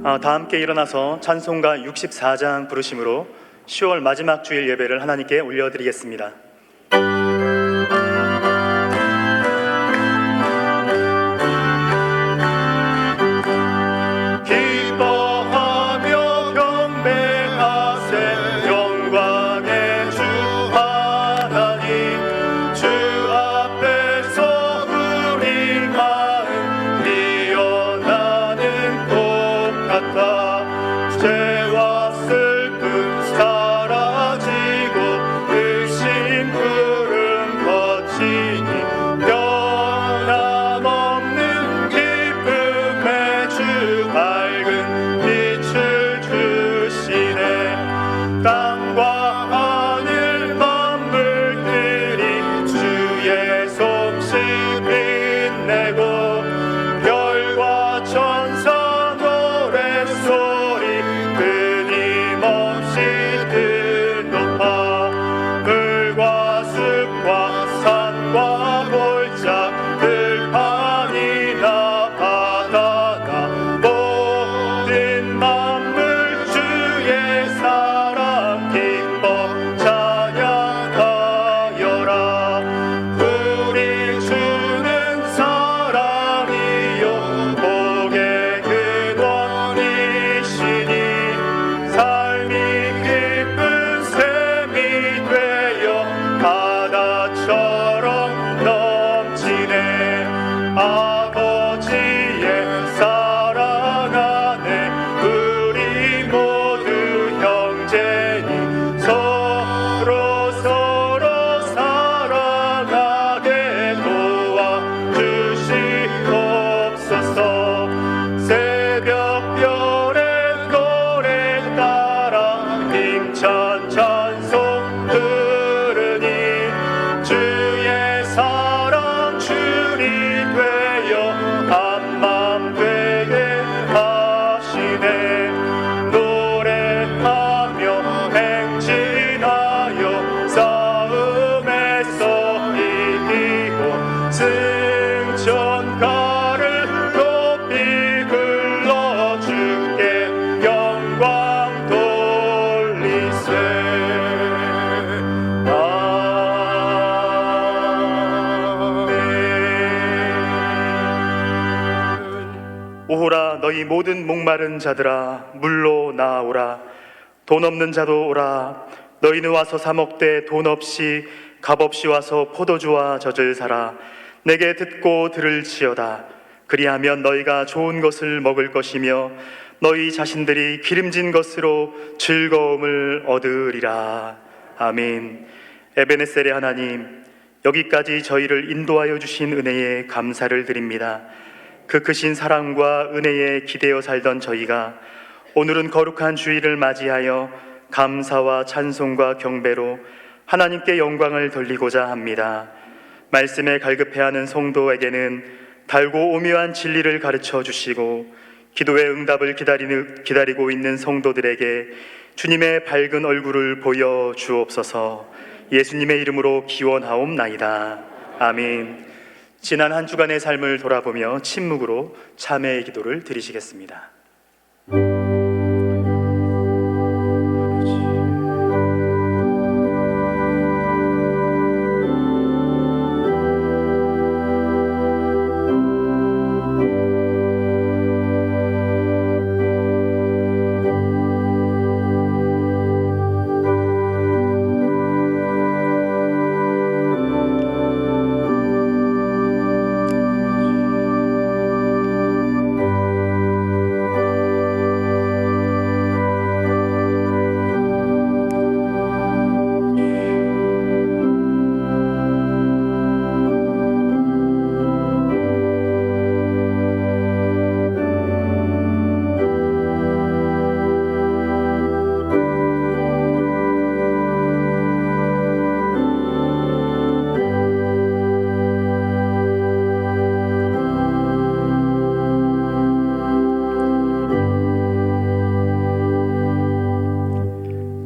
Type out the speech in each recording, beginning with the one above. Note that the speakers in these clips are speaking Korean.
다 함께 일어나서 찬송가 64장 부르심으로 10월 마지막 주일 예배를 하나님께 올려드리겠습니다. 오호라 너희 모든 목마른 자들아 물로 나아오라. 돈 없는 자도 오라. 너희는 와서 사 먹되 돈 없이 값없이 와서 포도주와 젖을 사라. 내게 듣고 들을지어다. 그리하면 너희가 좋은 것을 먹을 것이며 너희 자신들이 기름진 것으로 즐거움을 얻으리라. 아멘. 에베네셀의 하나님, 여기까지 저희를 인도하여 주신 은혜에 감사를 드립니다. 그 크신 사랑과 은혜에 기대어 살던 저희가 오늘은 거룩한 주일을 맞이하여 감사와 찬송과 경배로 하나님께 영광을 돌리고자 합니다. 말씀에 갈급해하는 성도에게는 달고 오묘한 진리를 가르쳐 주시고 기도의 응답을 기다리고 있는 성도들에게 주님의 밝은 얼굴을 보여 주옵소서. 예수님의 이름으로 기원하옵나이다. 아멘. 지난 한 주간의 삶을 돌아보며 침묵으로 참회의 기도를 드리시겠습니다.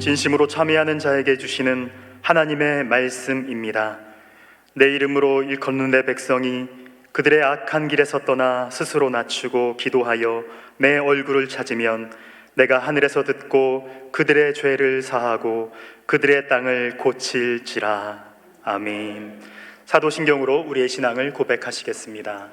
진심으로 참여하는 자에게 주시는 하나님의 말씀입니다. 내 이름으로 일컫는 내 백성이 그들의 악한 길에서 떠나 스스로 낮추고 기도하여 내 얼굴을 찾으면 내가 하늘에서 듣고 그들의 죄를 사하고 그들의 땅을 고칠지라. 아멘. 사도신경으로 우리의 신앙을 고백하시겠습니다.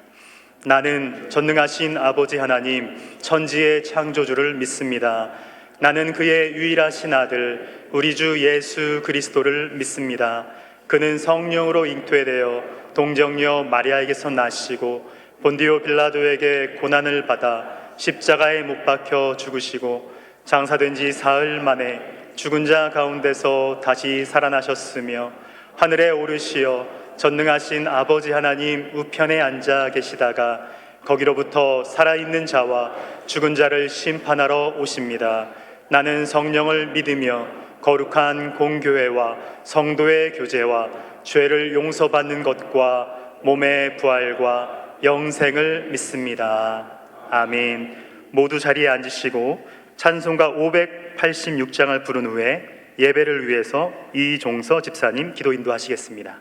나는 전능하신 아버지 하나님 천지의 창조주를 믿습니다. 나는 그의 유일하신 아들 우리 주 예수 그리스도를 믿습니다. 그는 성령으로 잉태되어 동정녀 마리아에게서 나시고 본디오 빌라도에게 고난을 받아 십자가에 못 박혀 죽으시고 장사된 지 사흘 만에 죽은 자 가운데서 다시 살아나셨으며 하늘에 오르시어 전능하신 아버지 하나님 우편에 앉아 계시다가 거기로부터 살아있는 자와 죽은 자를 심판하러 오십니다. 나는 성령을 믿으며 거룩한 공교회와 성도의 교제와 죄를 용서받는 것과 몸의 부활과 영생을 믿습니다. 아멘. 모두 자리에 앉으시고 찬송가 586장을 부른 후에 예배를 위해서 이종서 집사님 기도 인도하시겠습니다.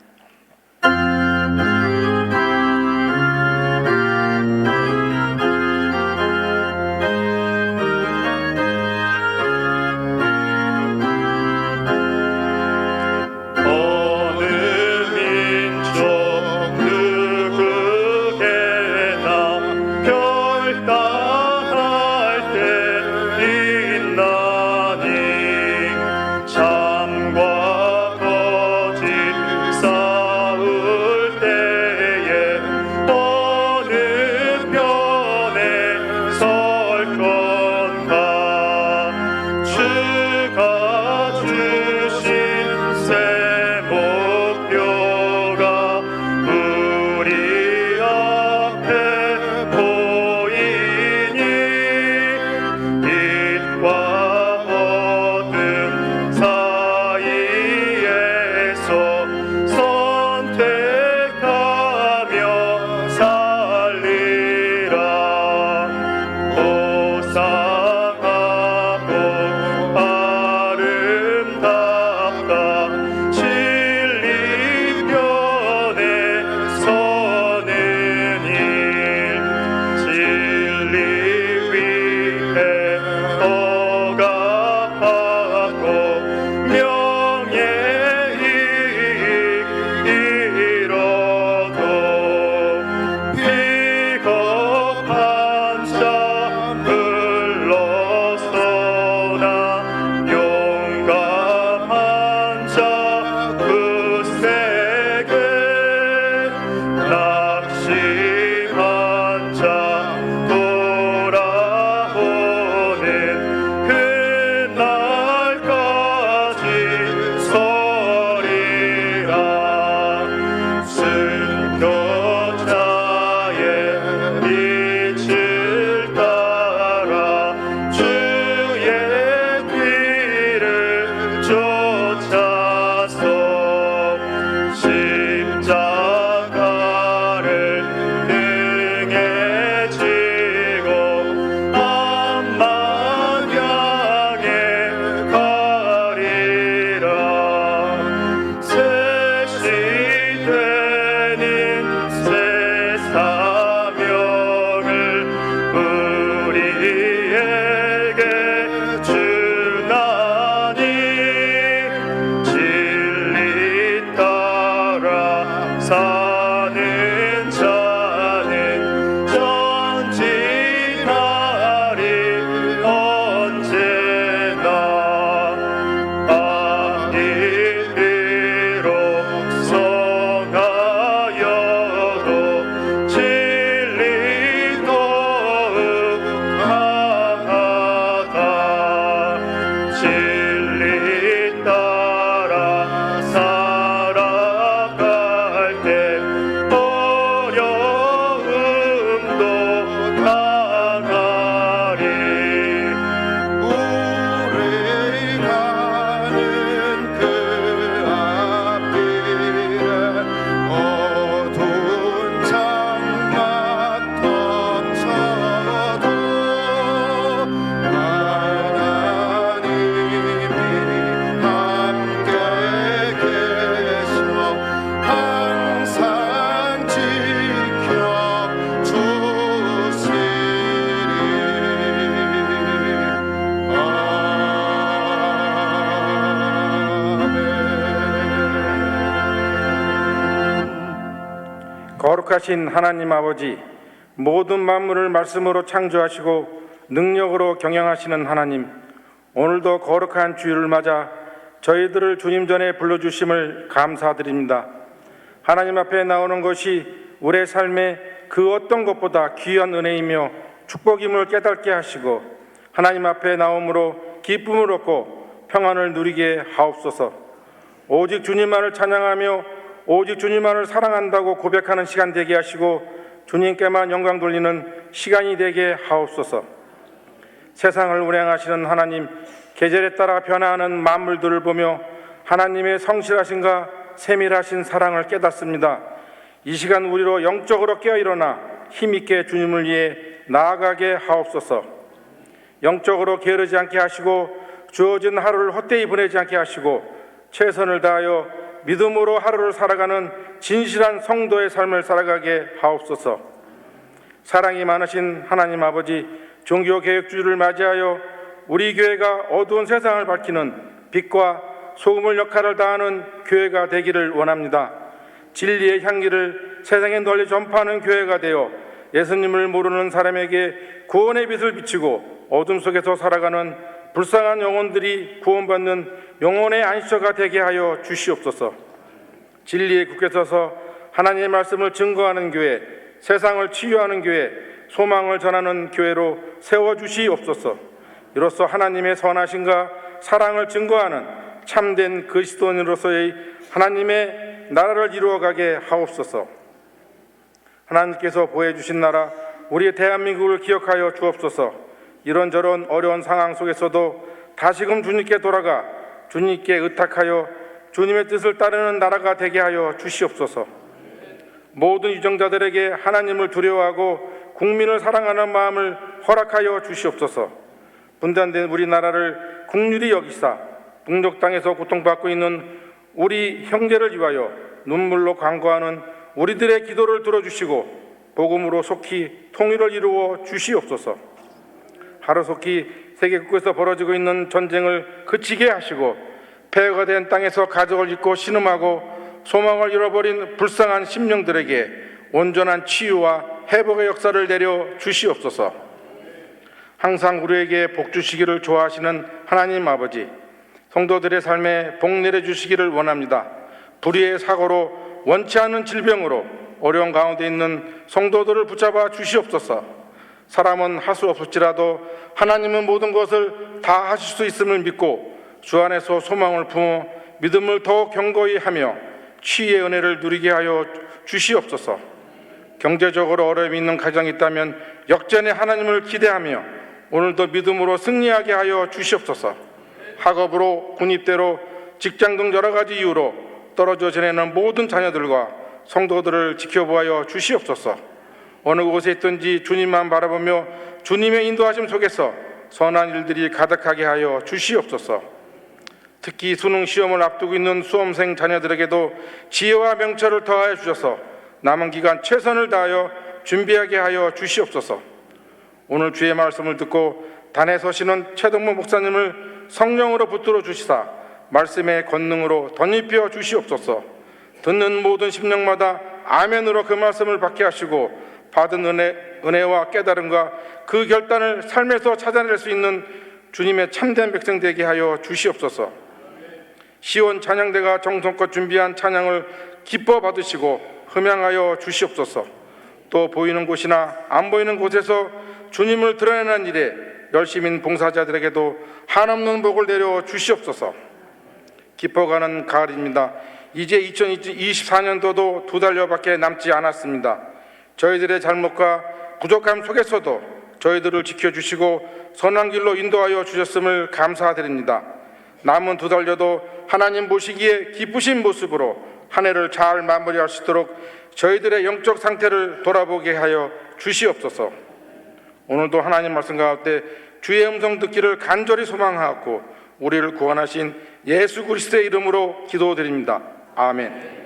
거룩하신 하나님 아버지, 모든 만물을 말씀으로 창조하시고 능력으로 경영하시는 하나님, 오늘도 거룩한 주일을 맞아 저희들을 주님 전에 불러주심을 감사드립니다. 하나님 앞에 나오는 것이 우리의 삶에 그 어떤 것보다 귀한 은혜이며 축복임을 깨닫게 하시고 하나님 앞에 나옴으로 기쁨을 얻고 평안을 누리게 하옵소서. 오직 주님만을 찬양하며 오직 주님만을 사랑한다고 고백하는 시간 되게 하시고 주님께만 영광 돌리는 시간이 되게 하옵소서. 세상을 운행하시는 하나님, 계절에 따라 변화하는 만물들을 보며 하나님의 성실하신가 세밀하신 사랑을 깨닫습니다. 이 시간 우리로 영적으로 깨어일어나 힘있게 주님을 위해 나아가게 하옵소서. 영적으로 게으르지 않게 하시고 주어진 하루를 헛되이 보내지 않게 하시고 최선을 다하여 믿음으로 하루를 살아가는 진실한 성도의 삶을 살아가게 하옵소서. 사랑이 많으신 하나님 아버지, 종교개혁주의를 맞이하여 우리 교회가 어두운 세상을 밝히는 빛과 소금의 역할을 다하는 교회가 되기를 원합니다. 진리의 향기를 세상에 널리 전파하는 교회가 되어 예수님을 모르는 사람에게 구원의 빛을 비치고 어둠 속에서 살아가는 불쌍한 영혼들이 구원받는 영혼의 안식처가 되게 하여 주시옵소서. 진리에 굳게 서서 하나님의 말씀을 증거하는 교회, 세상을 치유하는 교회, 소망을 전하는 교회로 세워주시옵소서. 이로써 하나님의 선하심과 사랑을 증거하는 참된 그리스도인으로서의 하나님의 나라를 이루어가게 하옵소서. 하나님께서 보여주신 나라, 우리 대한민국을 기억하여 주옵소서. 이런저런 어려운 상황 속에서도 다시금 주님께 돌아가 주님께 의탁하여 주님의 뜻을 따르는 나라가 되게 하여 주시옵소서. 모든 유정자들에게 하나님을 두려워하고 국민을 사랑하는 마음을 허락하여 주시옵소서. 분단된 우리나라를 국률이 여기사 북녘 땅에서 고통받고 있는 우리 형제를 위하여 눈물로 간구하는 우리들의 기도를 들어주시고 복음으로 속히 통일을 이루어 주시옵소서. 하루속히 세계 곳에서 벌어지고 있는 전쟁을 그치게 하시고 폐허가 된 땅에서 가족을 잃고 신음하고 소망을 잃어버린 불쌍한 심령들에게 온전한 치유와 회복의 역사를 내려 주시옵소서. 항상 우리에게 복 주시기를 좋아하시는 하나님 아버지, 성도들의 삶에 복 내려주시기를 원합니다. 불의의 사고로 원치 않은 질병으로 어려운 가운데 있는 성도들을 붙잡아 주시옵소서. 사람은 할 수 없을지라도 하나님은 모든 것을 다 하실 수 있음을 믿고 주 안에서 소망을 품어 믿음을 더 견고히 하며 치유의 은혜를 누리게 하여 주시옵소서. 경제적으로 어려움이 있는 가정이 있다면 역전의 하나님을 기대하며 오늘도 믿음으로 승리하게 하여 주시옵소서. 학업으로 군입대로 직장 등 여러 가지 이유로 떨어져 지내는 모든 자녀들과 성도들을 지켜보아 주시옵소서. 어느 곳에 있든지 주님만 바라보며 주님의 인도하심 속에서 선한 일들이 가득하게 하여 주시옵소서. 특히 수능 시험을 앞두고 있는 수험생 자녀들에게도 지혜와 명철을 더하여 주셔서 남은 기간 최선을 다하여 준비하게 하여 주시옵소서. 오늘 주의 말씀을 듣고 단에 서시는 최동무 목사님을 성령으로 붙들어 주시사 말씀의 권능으로 덧입혀 주시옵소서. 듣는 모든 심령마다 아멘으로 그 말씀을 받게 하시고 받은 은혜와 깨달음과 그 결단을 삶에서 찾아낼 수 있는 주님의 참된 백성 되게 하여 주시옵소서. 시온 찬양대가 정성껏 준비한 찬양을 기뻐 받으시고 흠양하여 주시옵소서. 또 보이는 곳이나 안 보이는 곳에서 주님을 드러내는 일에 열심인 봉사자들에게도 한없는 복을 내려 주시옵소서. 깊어가는 가을입니다. 이제 2024년도도 2달여밖에 남지 않았습니다. 저희들의 잘못과 부족함 속에서도 저희들을 지켜주시고 선한 길로 인도하여 주셨음을 감사드립니다. 남은 2달여도 하나님 보시기에 기쁘신 모습으로 한 해를 잘 마무리할 수 있도록 저희들의 영적 상태를 돌아보게 하여 주시옵소서. 오늘도 하나님 말씀 가운데 주의 음성 듣기를 간절히 소망하고 우리를 구원하신 예수 그리스도의 이름으로 기도드립니다. 아멘.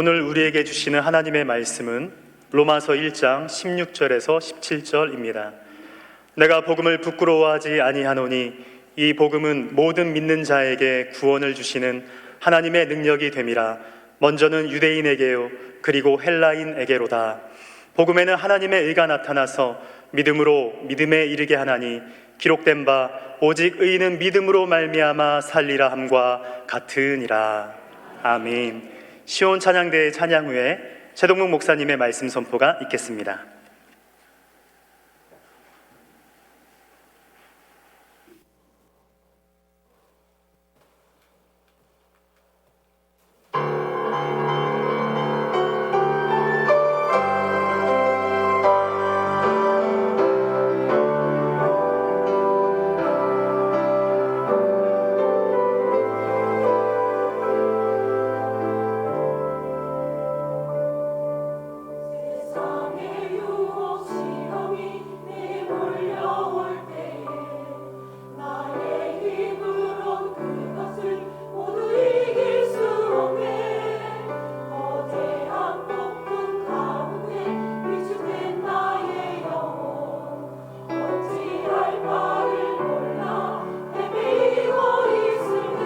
오늘 우리에게 주시는 하나님의 말씀은 로마서 1장 16절에서 17절입니다. 내가 복음을 부끄러워하지 아니하노니 이 복음은 모든 믿는 자에게 구원을 주시는 하나님의 능력이 됨이라. 먼저는 유대인에게요 그리고 헬라인에게로다. 복음에는 하나님의 의가 나타나서 믿음으로 믿음에 이르게 하나니 기록된 바 오직 의인은 믿음으로 말미암아 살리라 함과 같으니라. 아멘. 시온 찬양대의 찬양 후에 최동묵 목사님의 말씀 선포가 있겠습니다. 세상의 유혹 시험이 내 몰려올 때에 나의 힘으론 그것을 모두 이길 수 없네. 거대한 폭풍 가운데 위축된 나의 영혼 어찌할 바를 몰라 헤매이고 있을 때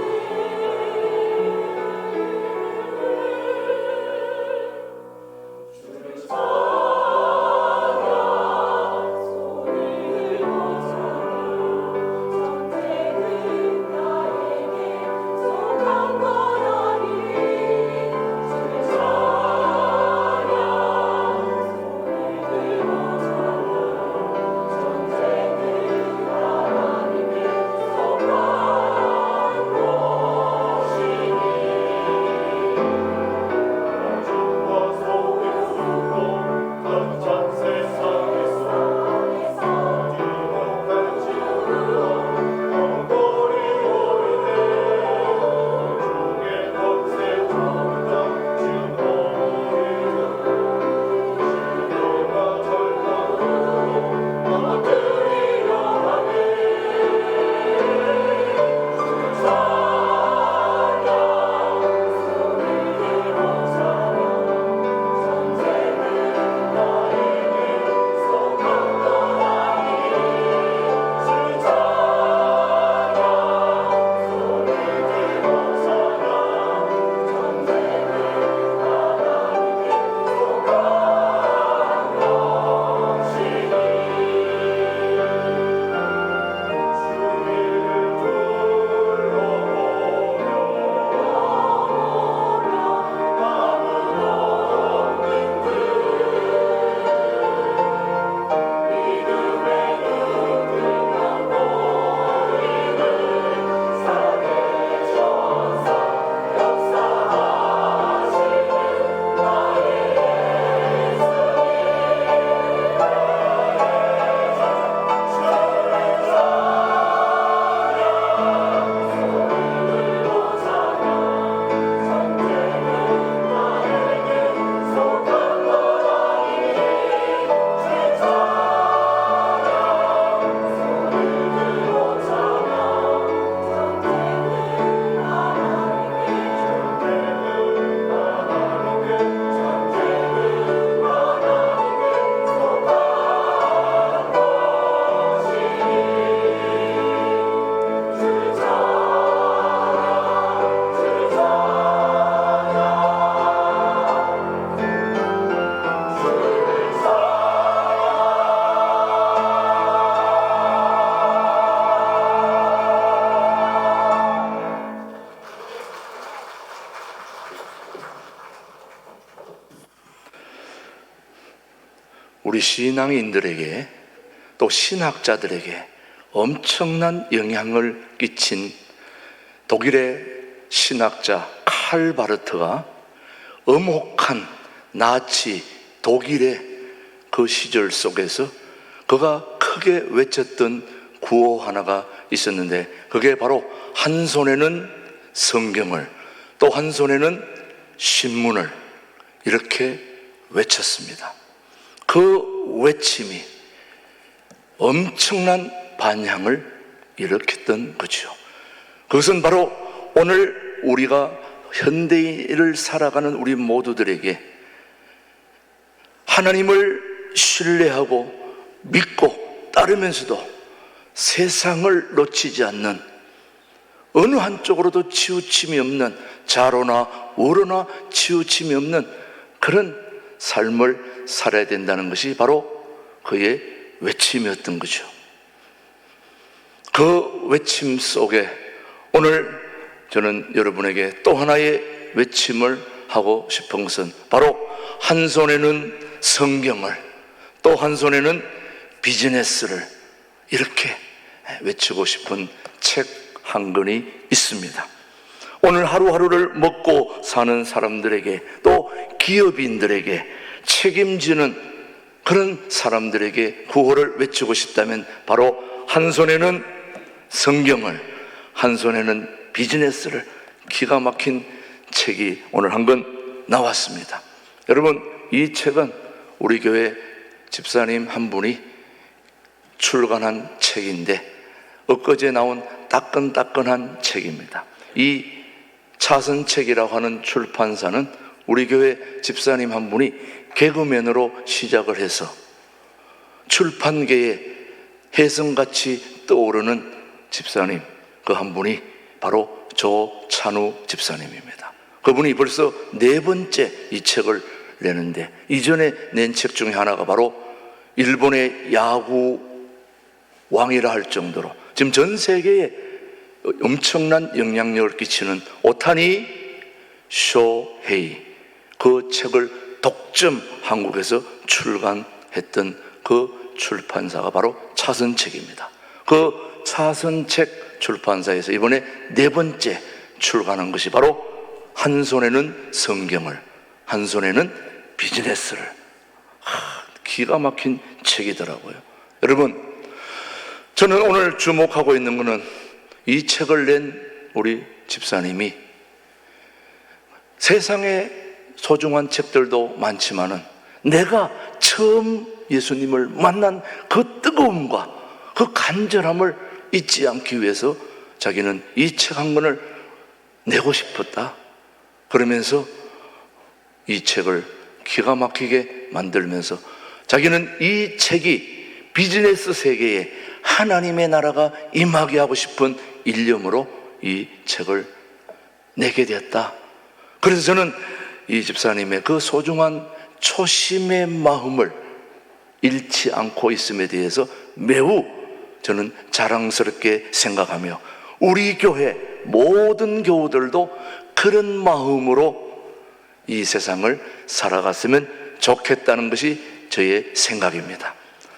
우리 신앙인들에게 또 신학자들에게 엄청난 영향을 끼친 독일의 신학자 칼 바르트가 엄혹한 나치 독일의 그 시절 속에서 그가 크게 외쳤던 구호 하나가 있었는데, 그게 바로 한 손에는 성경을 또 한 손에는 신문을 이렇게 외쳤습니다. 그 외침이 엄청난 반향을 일으켰던 거죠. 그것은 바로 오늘 우리가 현대인을 살아가는 우리 모두들에게 하나님을 신뢰하고 믿고 따르면서도 세상을 놓치지 않는, 어느 한쪽으로도 치우침이 없는, 좌로나 우로나 치우침이 없는 그런 삶을 살아야 된다는 것이 바로 그의 외침이었던 거죠. 그 외침 속에 오늘 저는 여러분에게 또 하나의 외침을 하고 싶은 것은 바로 한 손에는 성경을, 또 한 손에는 비즈니스를 이렇게 외치고 싶은 책 한 권이 있습니다. 오늘 하루하루를 먹고 사는 사람들에게, 또 기업인들에게, 책임지는 그런 사람들에게 구호를 외치고 싶다면 바로 한 손에는 성경을, 한 손에는 비즈니스를, 기가 막힌 책이 오늘 한 권 나왔습니다. 여러분, 이 책은 우리 교회 집사님 한 분이 출간한 책인데 엊그제 나온 따끈따끈한 책입니다. 이 차선책이라고 하는 출판사는 우리 교회 집사님 한 분이 개그맨으로 시작을 해서 출판계에 혜성같이 떠오르는 집사님, 그 한 분이 바로 조찬우 집사님입니다. 그분이 벌써 4번째 이 책을 내는데, 이전에 낸 책 중에 하나가 바로 일본의 야구 왕이라 할 정도로 지금 전 세계에 엄청난 영향력을 끼치는 오타니 쇼헤이, 그 책을 독점 한국에서 출간했던 그 출판사가 바로 차선책입니다. 그 차선책 출판사에서 이번에 4번째 출간한 것이 바로 한 손에는 성경을, 한 손에는 비즈니스를. 기가 막힌 책이더라고요. 여러분, 저는 오늘 주목하고 있는 것은 이 책을 낸 우리 집사님이 세상에 소중한 책들도 많지만은 내가 처음 예수님을 만난 그 뜨거움과 그 간절함을 잊지 않기 위해서 자기는 이 책 한 권을 내고 싶었다. 그러면서 이 책을 기가 막히게 만들면서 자기는 이 책이 비즈니스 세계에 하나님의 나라가 임하게 하고 싶은 일념으로 이 책을 내게 되었다. 그래서 저는 이 집사님의 그 소중한 초심의 마음을 잃지 않고 있음에 대해서 매우 저는 자랑스럽게 생각하며 우리 교회 모든 교우들도 그런 마음으로 이 세상을 살아갔으면 좋겠다는 것이 저의 생각입니다.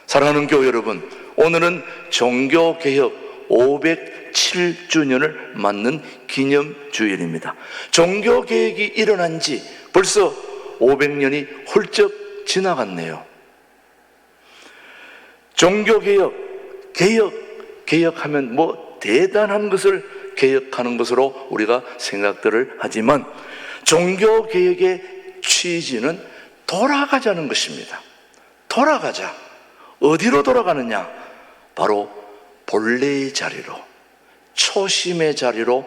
사랑하는 교우 여러분, 오늘은 종교개혁 507주년을 맞는 기념주일입니다. 종교개혁이 일어난 지 벌써 500년이 훌쩍 지나갔네요. 종교개혁, 개혁하면 뭐 대단한 것을 개혁하는 것으로 우리가 생각들을 하지만 종교개혁의 취지는 돌아가자는 것입니다. 돌아가자. 어디로 돌아가느냐? 바로 본래의 자리로, 초심의 자리로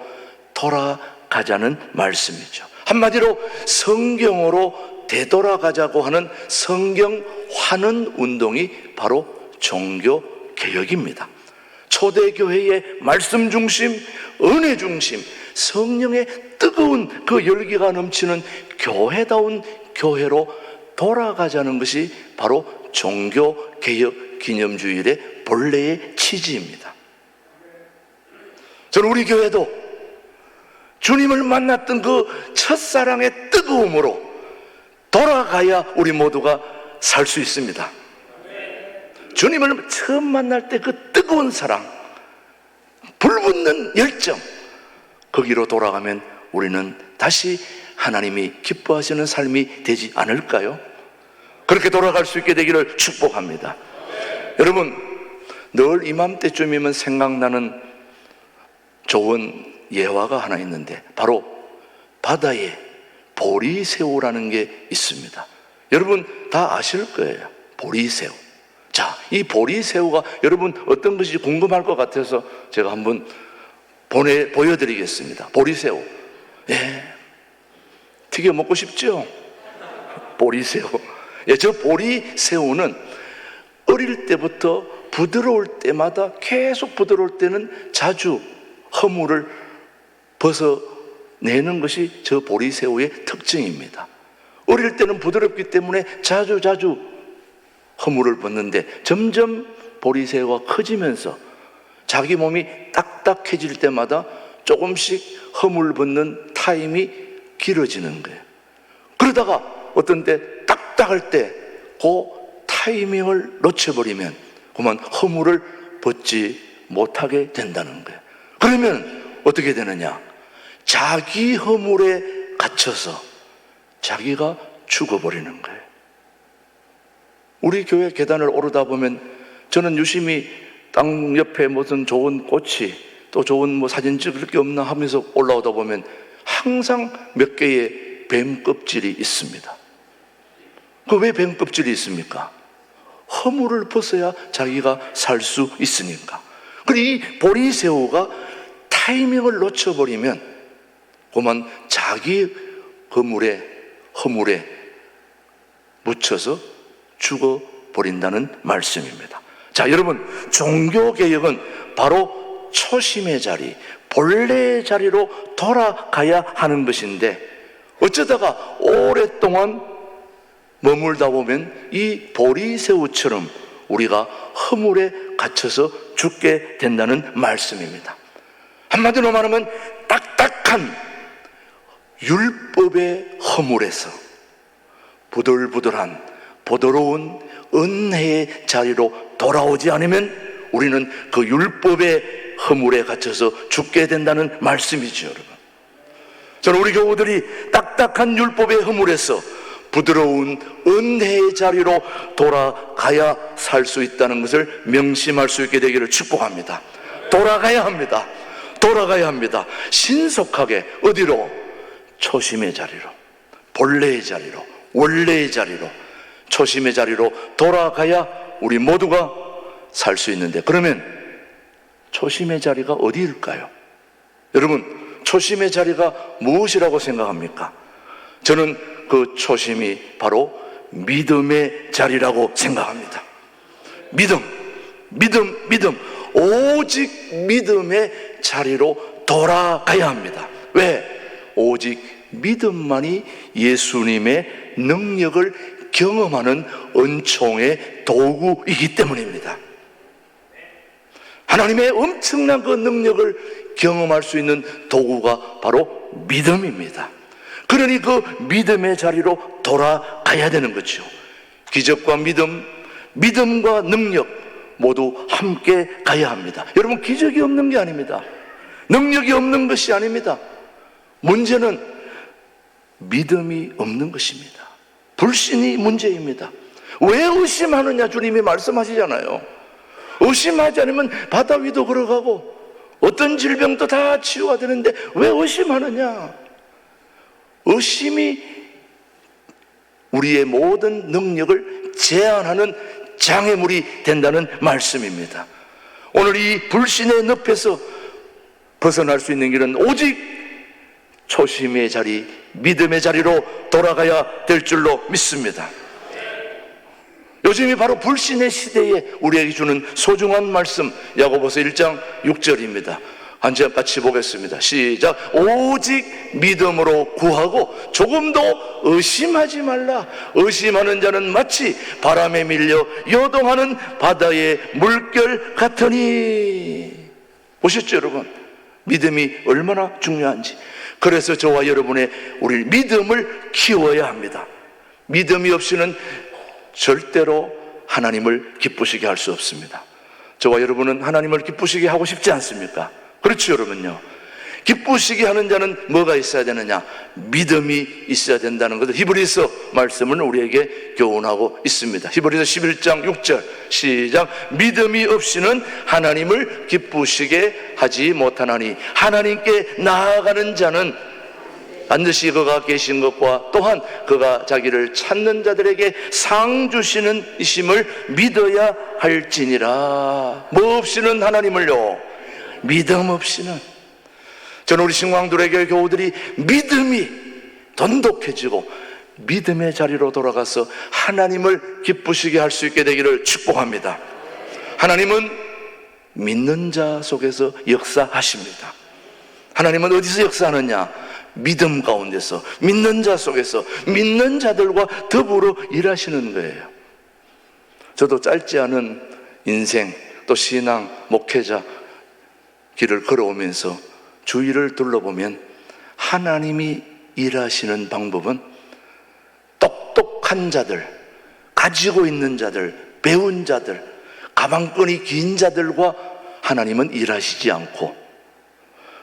돌아가자는 말씀이죠. 한마디로 성경으로 되돌아가자고 하는 성경 환원 운동이 바로 종교개혁입니다. 초대교회의 말씀 중심, 은혜 중심, 성령의 뜨거운 그 열기가 넘치는 교회다운 교회로 돌아가자는 것이 바로 종교개혁 기념주일의 본래의 취지입니다. 저는 우리 교회도 주님을 만났던 그 첫사랑의 뜨거움으로 돌아가야 우리 모두가 살 수 있습니다. 주님을 처음 만날 때 그 뜨거운 사랑, 불붙는 열정, 거기로 돌아가면 우리는 다시 하나님이 기뻐하시는 삶이 되지 않을까요? 그렇게 돌아갈 수 있게 되기를 축복합니다. 여러분, 늘 이맘때쯤이면 생각나는 좋은 예화가 하나 있는데 바로 바다에 보리새우라는 게 있습니다. 여러분 다 아실 거예요. 보리새우. 자, 이 보리새우가 여러분 어떤 것인지 궁금할 것 같아서 제가 한번 보여드리겠습니다. 보리새우. 예. 튀겨 먹고 싶죠? 보리새우. 예, 저 보리새우는 어릴 때부터 부드러울 때마다 계속 부드러울 때는 자주 허물을 벗어내는 것이 저 보리새우의 특징입니다. 어릴 때는 부드럽기 때문에 자주 허물을 벗는데 점점 보리새우가 커지면서 자기 몸이 딱딱해질 때마다 조금씩 허물 벗는 타임이 길어지는 거예요. 그러다가 어떤 때 딱딱할 때 그 타이밍을 놓쳐버리면 그만 허물을 벗지 못하게 된다는 거예요. 그러면 어떻게 되느냐? 자기 허물에 갇혀서 자기가 죽어버리는 거예요. 우리 교회 계단을 오르다 보면 저는 유심히 땅 옆에 무슨 좋은 꽃이 또 좋은 뭐 사진 찍을 게 없나 하면서 올라오다 보면 항상 몇 개의 뱀 껍질이 있습니다. 그 왜 뱀 껍질이 있습니까? 허물을 벗어야 자기가 살 수 있으니까. 그리고 이 보리새우가 타이밍을 놓쳐버리면 그만 자기 허물에 묻혀서 죽어버린다는 말씀입니다. 자, 여러분, 종교개혁은 바로 초심의 자리, 본래의 자리로 돌아가야 하는 것인데 어쩌다가 오랫동안 머물다 보면 이 보리새우처럼 우리가 허물에 갇혀서 죽게 된다는 말씀입니다. 한마디로 말하면 딱딱한 율법의 허물에서 부들부들한 부드러운 은혜의 자리로 돌아오지 않으면 우리는 그 율법의 허물에 갇혀서 죽게 된다는 말씀이죠, 여러분. 저는 우리 교우들이 딱딱한 율법의 허물에서 부드러운 은혜의 자리로 돌아가야 살 수 있다는 것을 명심할 수 있게 되기를 축복합니다. 돌아가야 합니다. 돌아가야 합니다. 신속하게 어디로? 초심의 자리로, 본래의 자리로, 원래의 자리로, 초심의 자리로 돌아가야 우리 모두가 살 수 있는데, 그러면 초심의 자리가 어디일까요? 여러분, 초심의 자리가 무엇이라고 생각합니까? 저는 그 초심이 바로 믿음의 자리라고 생각합니다. 믿음, 오직 믿음의 자리로 돌아가야 합니다. 왜? 오직 믿음만이 예수님의 능력을 경험하는 은총의 도구이기 때문입니다. 하나님의 엄청난 그 능력을 경험할 수 있는 도구가 바로 믿음입니다. 그러니 그 믿음의 자리로 돌아가야 되는 거죠. 기적과 믿음과 능력 모두 함께 가야 합니다. 여러분, 기적이 없는 게 아닙니다. 능력이 없는 것이 아닙니다. 문제는 믿음이 없는 것입니다. 불신이 문제입니다. 왜 의심하느냐? 주님이 말씀하시잖아요. 의심하지 않으면 바다 위도 걸어가고 어떤 질병도 다 치유가 되는데 왜 의심하느냐? 의심이 우리의 모든 능력을 제한하는 장애물이 된다는 말씀입니다. 오늘 이 불신의 늪에서 벗어날 수 있는 길은 오직 초심의 자리, 믿음의 자리로 돌아가야 될 줄로 믿습니다. 요즘이 바로 불신의 시대에 우리에게 주는 소중한 말씀, 야고보서 1장 6절입니다. 한 절 같이 보겠습니다. 시작. 오직 믿음으로 구하고 조금도 의심하지 말라. 의심하는 자는 마치 바람에 밀려 요동하는 바다의 물결 같으니. 보셨죠, 여러분? 믿음이 얼마나 중요한지. 그래서 저와 여러분의 우리 믿음을 키워야 합니다. 믿음이 없이는 절대로 하나님을 기쁘시게 할 수 없습니다. 저와 여러분은 하나님을 기쁘시게 하고 싶지 않습니까? 그렇죠, 여러분요. 기쁘시게 하는 자는 뭐가 있어야 되느냐? 믿음이 있어야 된다는 것을 히브리서 말씀은 우리에게 교훈하고 있습니다. 히브리서 11장 6절 시작. 믿음이 없이는 하나님을 기쁘시게 하지 못하나니 하나님께 나아가는 자는 반드시 그가 계신 것과 또한 그가 자기를 찾는 자들에게 상 주시는 이심을 믿어야 할지니라. 뭐 없이는 하나님을요? 믿음 없이는. 저는 우리 신광두레교회 교우들이 믿음이 돈독해지고 믿음의 자리로 돌아가서 하나님을 기쁘시게 할 수 있게 되기를 축복합니다. 하나님은 믿는 자 속에서 역사하십니다. 하나님은 어디서 역사하느냐? 믿음 가운데서, 믿는 자 속에서, 믿는 자들과 더불어 일하시는 거예요. 저도 짧지 않은 인생, 또 신앙, 목회자 길을 걸어오면서 주위를 둘러보면 하나님이 일하시는 방법은 똑똑한 자들, 가지고 있는 자들, 배운 자들, 가방끈이 긴 자들과 하나님은 일하시지 않고,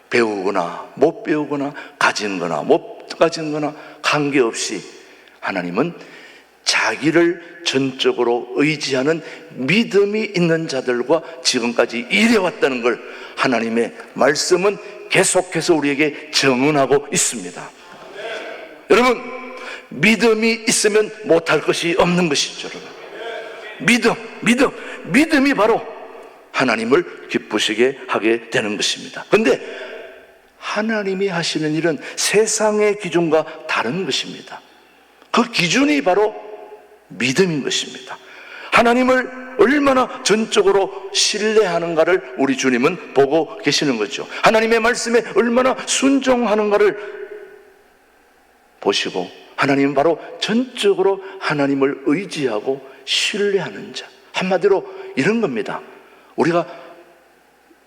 배우거나 못 배우거나 가진 거나 못 가진 거나 관계없이 하나님은 자기를 전적으로 의지하는 믿음이 있는 자들과 지금까지 일해왔다는 걸 하나님의 말씀은 계속해서 우리에게 증언하고 있습니다. 여러분, 믿음이 있으면 못할 것이 없는 것이죠. 여러분, 믿음이 바로 하나님을 기쁘시게 하게 되는 것입니다. 그런데 하나님이 하시는 일은 세상의 기준과 다른 것입니다. 그 기준이 바로 믿음인 것입니다. 하나님을 얼마나 전적으로 신뢰하는가를 우리 주님은 보고 계시는 거죠. 하나님의 말씀에 얼마나 순종하는가를 보시고, 하나님은 바로 전적으로 하나님을 의지하고 신뢰하는 자. 한마디로 이런 겁니다. 우리가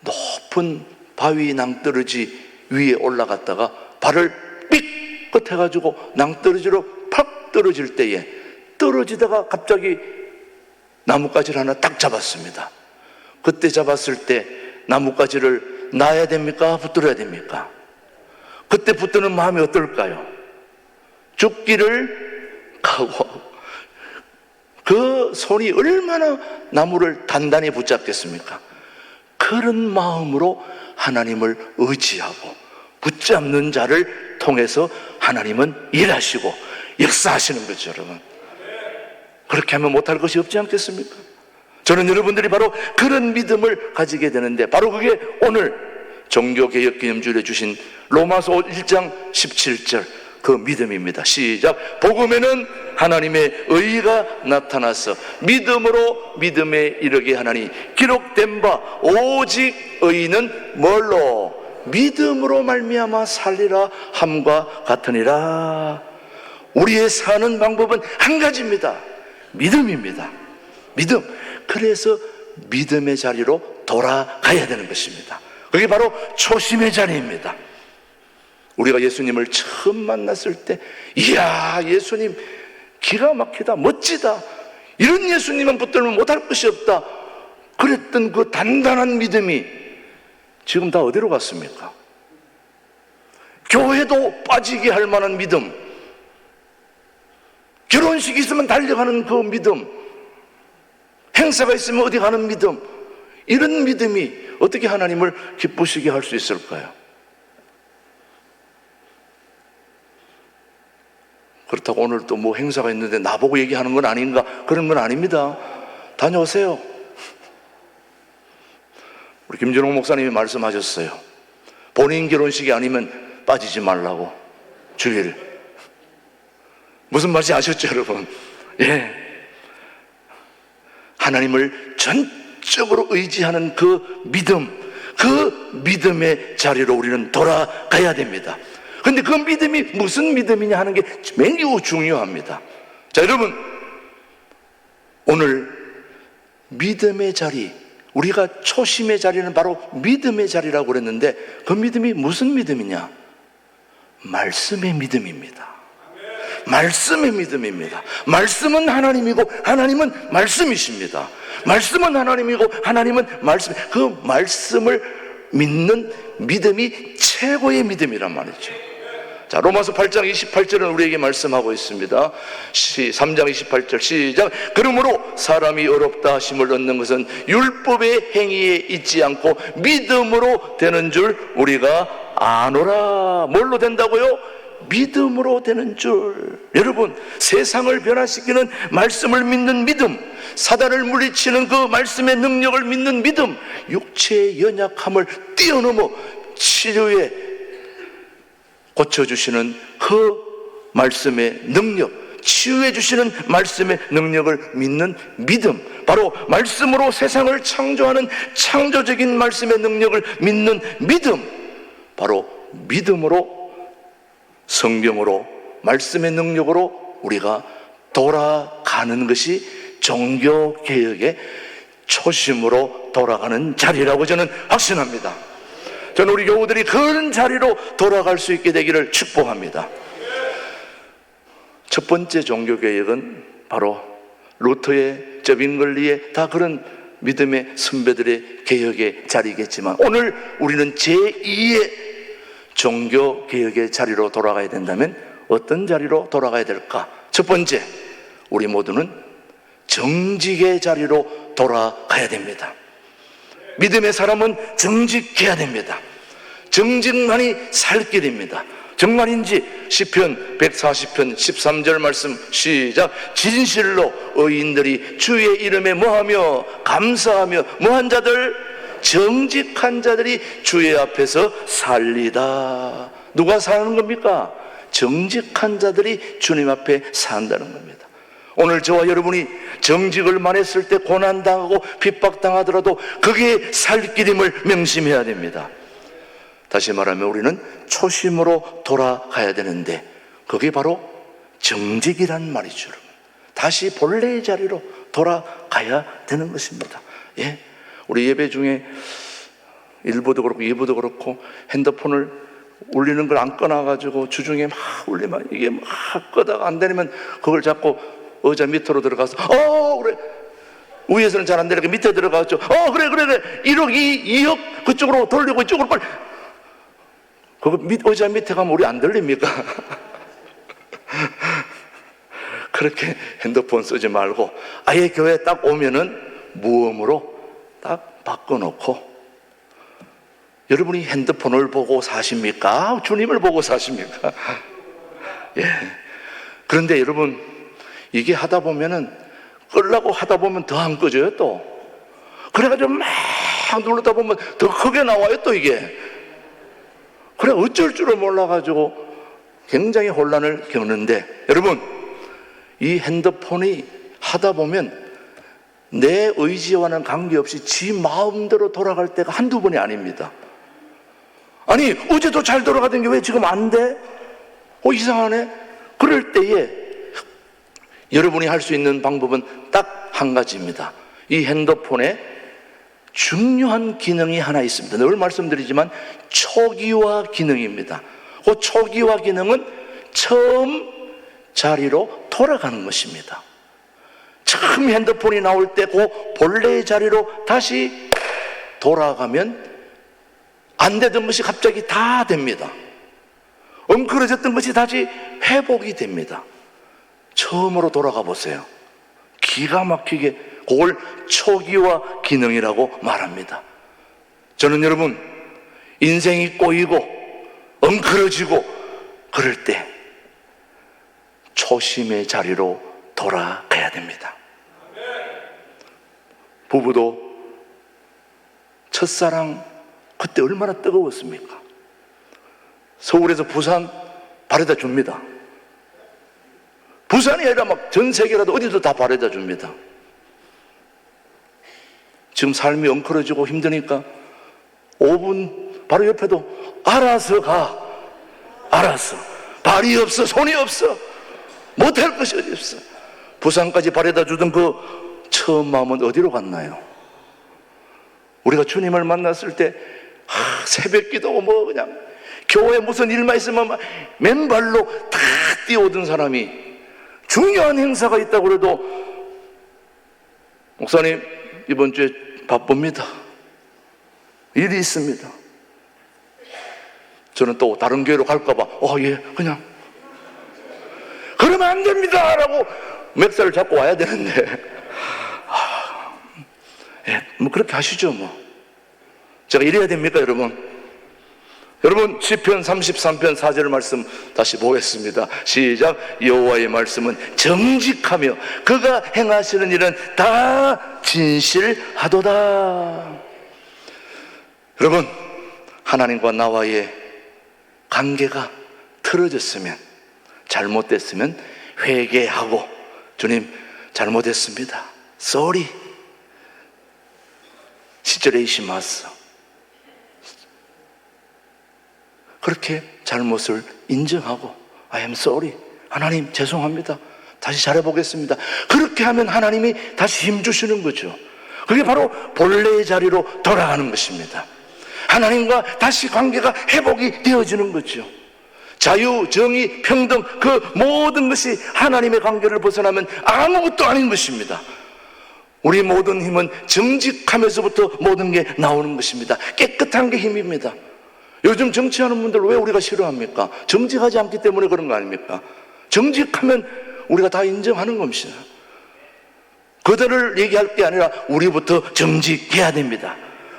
높은 바위 낭떠러지 위에 올라갔다가 발을 삐끗해가지고 낭떠러지로 팍 떨어질 때에, 떨어지다가 갑자기 나뭇가지를 하나 딱 잡았습니다. 그때 잡았을 때 나뭇가지를 놔야 됩니까? 붙들어야 됩니까? 그때 붙드는 마음이 어떨까요? 죽기를 각오하고, 그 손이 얼마나 나무를 단단히 붙잡겠습니까? 그런 마음으로 하나님을 의지하고 붙잡는 자를 통해서 하나님은 일하시고 역사하시는 거죠, 여러분. 그렇게 하면 못할 것이 없지 않겠습니까? 저는 여러분들이 바로 그런 믿음을 가지게 되는데, 바로 그게 오늘 종교개혁기념주일에 주신 로마서 1장 17절 그 믿음입니다. 시작. 복음에는 하나님의 의가 나타나서 믿음으로 믿음에 이르게 하나니 기록된 바 오직 의는 뭘로? 믿음으로 말미암아 살리라 함과 같으니라. 우리의 사는 방법은 한 가지입니다. 믿음입니다. 믿음. 그래서 믿음의 자리로 돌아가야 되는 것입니다. 그게 바로 초심의 자리입니다. 우리가 예수님을 처음 만났을 때, 이야, 예수님 기가 막히다, 멋지다, 이런 예수님만 붙들면 못할 것이 없다, 그랬던 그 단단한 믿음이 지금 다 어디로 갔습니까? 교회도 빠지게 할 만한 믿음, 결혼식 있으면 달려가는 그 믿음, 행사가 있으면 어디 가는 믿음, 이런 믿음이 어떻게 하나님을 기쁘시게 할 수 있을까요? 그렇다고 오늘 또 뭐 행사가 있는데 나보고 얘기하는 건 아닌가? 그런 건 아닙니다. 다녀오세요. 우리 김준홍 목사님이 말씀하셨어요. 본인 결혼식이 아니면 빠지지 말라고, 주일. 무슨 말인지 아셨죠, 여러분? 예. 하나님을 전적으로 의지하는 그 믿음, 그 믿음의 자리로 우리는 돌아가야 됩니다. 근데 그 믿음이 무슨 믿음이냐 하는 게 매우 중요합니다. 자, 여러분, 오늘 믿음의 자리, 우리가 초심의 자리는 바로 믿음의 자리라고 그랬는데, 그 믿음이 무슨 믿음이냐? 말씀의 믿음입니다. 말씀의 믿음입니다. 말씀은 하나님이고 하나님은 말씀이십니다. 말씀은 하나님이고 하나님은 말씀, 그 말씀을 믿는 믿음이 최고의 믿음이란 말이죠. 자, 로마서 8장 28절은 우리에게 말씀하고 있습니다. 3장 28절 시작. 그러므로 사람이 어렵다 하심을 얻는 것은 율법의 행위에 있지 않고 믿음으로 되는 줄 우리가 아노라. 뭘로 된다고요? 믿음으로 되는 줄. 여러분, 세상을 변화시키는 말씀을 믿는 믿음, 사단을 물리치는 그 말씀의 능력을 믿는 믿음, 육체의 연약함을 뛰어넘어 치료에 고쳐주시는 그 말씀의 능력, 치유해 주시는 말씀의 능력을 믿는 믿음, 바로 말씀으로 세상을 창조하는 창조적인 말씀의 능력을 믿는 믿음, 바로 믿음으로, 성경으로, 말씀의 능력으로 우리가 돌아가는 것이 종교개혁의 초심으로 돌아가는 자리라고 저는 확신합니다. 저는 우리 교우들이 그런 자리로 돌아갈 수 있게 되기를 축복합니다. 첫 번째 종교개혁은 바로 루터의, 저빙글리의 다 그런 믿음의 선배들의 개혁의 자리겠지만, 오늘 우리는 제2의 종교개혁의 자리로 돌아가야 된다면 어떤 자리로 돌아가야 될까? 첫 번째, 우리 모두는 정직의 자리로 돌아가야 됩니다. 믿음의 사람은 정직해야 됩니다. 정직만이 살 길입니다. 정말인지 시편 140편 13절 말씀 시작. 진실로 의인들이 주의 이름에 뭐하며 감사하며 뭐한 자들? 정직한 자들이 주의 앞에서 살리다. 누가 사는 겁니까? 정직한 자들이 주님 앞에 산다는 겁니다. 오늘 저와 여러분이 정직을 말했을 때 고난당하고 핍박당하더라도 그게 살 길임을 명심해야 됩니다. 다시 말하면 우리는 초심으로 돌아가야 되는데 그게 바로 정직이란 말이죠. 다시 본래의 자리로 돌아가야 되는 것입니다. 예, 우리 예배 중에 1부도 그렇고 2부도 그렇고 핸드폰을 울리는 걸 안 꺼놔가지고 주중에 막 울리면 이게 막 끄다가 안 되면 그걸 잡고 의자 밑으로 들어가서 그래, 위에서는 잘 안 되니까 밑에 들어가서 그래 1억 2억 그쪽으로 돌리고 이쪽으로 빨리. 그거 의자 밑에 가면 우리 안 들립니까? 그렇게 핸드폰 쓰지 말고 아예 교회 딱 오면은 무음으로 딱 바꿔놓고, 여러분이 핸드폰을 보고 사십니까? 주님을 보고 사십니까? 예. 그런데 여러분, 이게 하다 보면은 끌라고 하다 보면 더 안 꺼져요 또. 그래가지고 막 누르다 보면 더 크게 나와요 또 이게. 그래 어쩔 줄을 몰라가지고 굉장히 혼란을 겪는데, 여러분 이 핸드폰이 하다 보면 내 의지와는 관계없이 지 마음대로 돌아갈 때가 한두 번이 아닙니다. 아니 어제도 잘 돌아가던 게 왜 지금 안 돼? 이상하네. 그럴 때에 여러분이 할 수 있는 방법은 딱 한 가지입니다. 이 핸드폰에 중요한 기능이 하나 있습니다. 늘 말씀드리지만 초기화 기능입니다. 그 초기화 기능은 처음 자리로 돌아가는 것입니다. 처음 핸드폰이 나올 때 그 본래의 자리로 다시 돌아가면 안 되던 것이 갑자기 다 됩니다. 엉클어졌던 것이 다시 회복이 됩니다. 처음으로 돌아가 보세요. 기가 막히게 그걸 초기화 기능이라고 말합니다. 저는 여러분 인생이 꼬이고 엉클어지고 그럴 때 초심의 자리로 돌아가야 됩니다. 부부도 첫사랑 그때 얼마나 뜨거웠습니까? 서울에서 부산 바래다 줍니다. 부산이 아니라 막 전 세계라도 어디도 다 바래다 줍니다. 지금 삶이 엉클어지고 힘드니까 5분 바로 옆에도 알아서 가. 알아서. 발이 없어, 손이 없어. 못할 것이 어디 없어. 부산까지 바래다 주던 그 처음 마음은 어디로 갔나요? 우리가 주님을 만났을 때 새벽 기도고 뭐 그냥 교회 무슨 일만 있으면 막 맨발로 다 뛰어오던 사람이 중요한 행사가 있다고 그래도 목사님 이번 주에 바쁩니다. 일이 있습니다. 저는 또 다른 교회로 갈까봐 예 그냥 그러면 안 됩니다 라고 멱살을 잡고 와야 되는데 뭐 그렇게 하시죠 뭐. 제가 이래야 됩니까 여러분? 여러분 시편 33편 4절 말씀 다시 보겠습니다. 시작. 여호와의 말씀은 정직하며 그가 행하시는 일은 다 진실하도다. 여러분 하나님과 나와의 관계가 틀어졌으면 잘못됐으면 회개하고, 주님 잘못했습니다, sorry, 시절에이시마스, 그렇게 잘못을 인정하고 I am sorry, 하나님 죄송합니다, 다시 잘해보겠습니다. 그렇게 하면 하나님이 다시 힘주시는 거죠. 그게 바로 본래의 자리로 돌아가는 것입니다. 하나님과 다시 관계가 회복이 되어지는 거죠. 자유, 정의, 평등, 그 모든 것이 하나님의 관계를 벗어나면 아무것도 아닌 것입니다. 우리 모든 힘은 정직함에서부터 모든 게 나오는 것입니다. 깨끗한 게 힘입니다. 요즘 정치하는 분들 왜 우리가 싫어합니까? 정직하지 않기 때문에 그런 거 아닙니까? 정직하면 우리가 다 인정하는 겁니다. 그들을 얘기할 게 아니라 우리부터 정직해야 됩니다.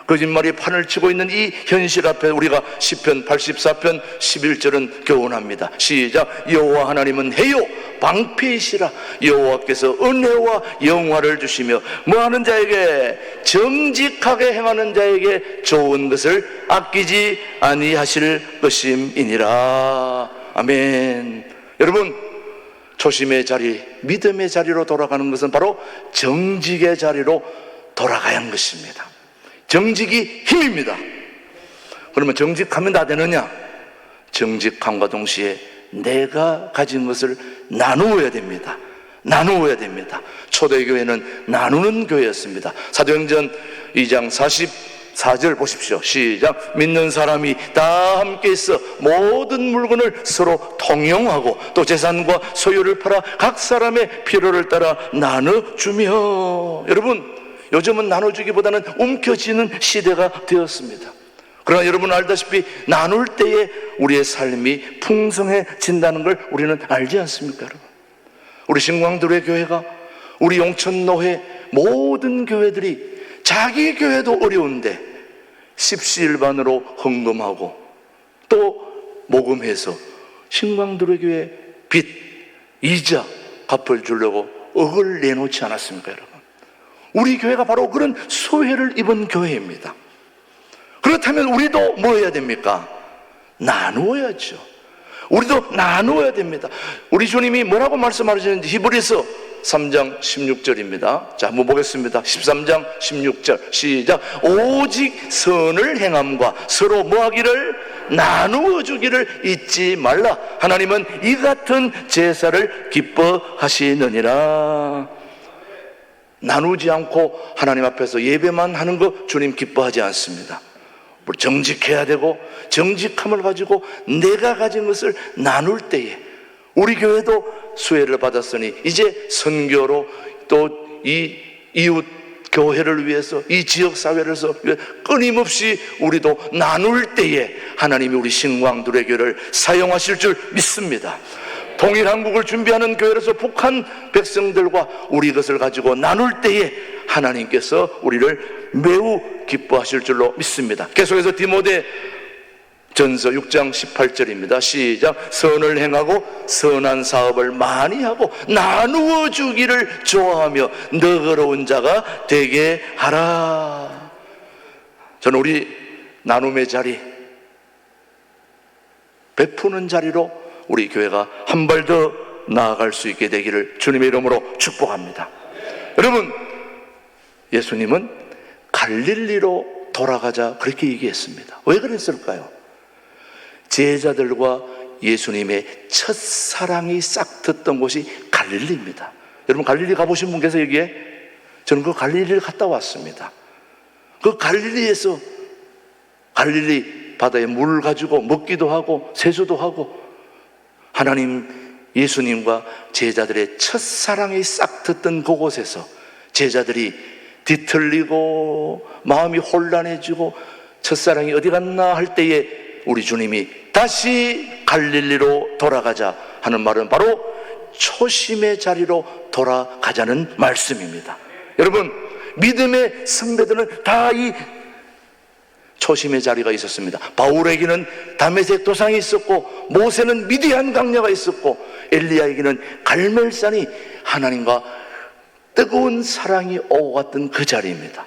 거짓말이 판을 치고 있는 이 현실 앞에 우리가 시편 84편 11절은 교훈합니다. 시작. 여호와 하나님은 해요 방패이시라. 여호와께서 은혜와 영화를 주시며 뭐하는 자에게, 정직하게 행하는 자에게 좋은 것을 아끼지 아니하실 것임이니라. 아멘. 여러분, 초심의 자리, 믿음의 자리로 돌아가는 것은 바로 정직의 자리로 돌아가야 하는 것입니다. 정직이 힘입니다. 그러면 정직하면 다 되느냐? 정직함과 동시에 내가 가진 것을 나누어야 됩니다. 나누어야 됩니다. 초대교회는 나누는 교회였습니다. 사도행전 2장 44절 보십시오. 시작. 믿는 사람이 다 함께 있어 모든 물건을 서로 통용하고 또 재산과 소유를 팔아 각 사람의 필요를 따라 나눠주며. 여러분, 요즘은 나눠주기보다는 움켜쥐는 시대가 되었습니다. 그러나 여러분 알다시피 나눌 때에 우리의 삶이 풍성해진다는 걸 우리는 알지 않습니까, 여러분? 우리 신광들의 교회가, 우리 용천노회 모든 교회들이 자기 교회도 어려운데 십시일반으로 헌금하고 또 모금해서 신광들의 교회 빚, 이자 갚아주려고 억을 내놓지 않았습니까, 여러분? 우리 교회가 바로 그런 소외를 입은 교회입니다. 그렇다면 우리도 뭐 해야 됩니까? 나누어야죠. 우리도 나누어야 됩니다. 우리 주님이 뭐라고 말씀하시는지 히브리서 3장 16절입니다. 자, 한번 보겠습니다. 13장 16절 시작. 오직 선을 행함과 서로 뭐하기를, 나누어 주기를 잊지 말라. 하나님은 이 같은 제사를 기뻐하시느니라. 나누지 않고 하나님 앞에서 예배만 하는 거 주님 기뻐하지 않습니다. 정직해야 되고, 정직함을 가지고 내가 가진 것을 나눌 때에 우리 교회도 수혜를 받았으니 이제 선교로 또 이 이웃 교회를 위해서, 이 지역 사회를 위해서 끊임없이 우리도 나눌 때에 하나님이 우리 신광들의 교회를 사용하실 줄 믿습니다. 통일한국을 준비하는 교회로서 북한 백성들과 우리 것을 가지고 나눌 때에 하나님께서 우리를 매우 기뻐하실 줄로 믿습니다. 계속해서 디모데 전서 6장 18절입니다. 시작. 선을 행하고 선한 사업을 많이 하고 나누어 주기를 좋아하며 너그러운 자가 되게 하라. 저는 우리 나눔의 자리, 베푸는 자리로 우리 교회가 한 발 더 나아갈 수 있게 되기를 주님의 이름으로 축복합니다. 여러분, 예수님은 갈릴리로 돌아가자 그렇게 얘기했습니다. 왜 그랬을까요? 제자들과 예수님의 첫사랑이 싹텄던 곳이 갈릴리입니다. 여러분, 갈릴리 가보신 분 계세요, 여기에? 저는 그 갈릴리를 갔다 왔습니다. 그 갈릴리에서 갈릴리 바다에 물 가지고 먹기도 하고 세수도 하고, 하나님 예수님과 제자들의 첫사랑이 싹텄던 그곳에서 제자들이 뒤틀리고 마음이 혼란해지고 첫사랑이 어디 갔나 할 때에 우리 주님이 다시 갈릴리로 돌아가자 하는 말은 바로 초심의 자리로 돌아가자는 말씀입니다. 여러분, 믿음의 선배들은 다 이 초심의 자리가 있었습니다. 바울에게는 다메섹 도상이 있었고, 모세는 미디안 강야가 있었고, 엘리야에게는 갈멜산이 하나님과 뜨거운 사랑이 오고 갔던 그 자리입니다.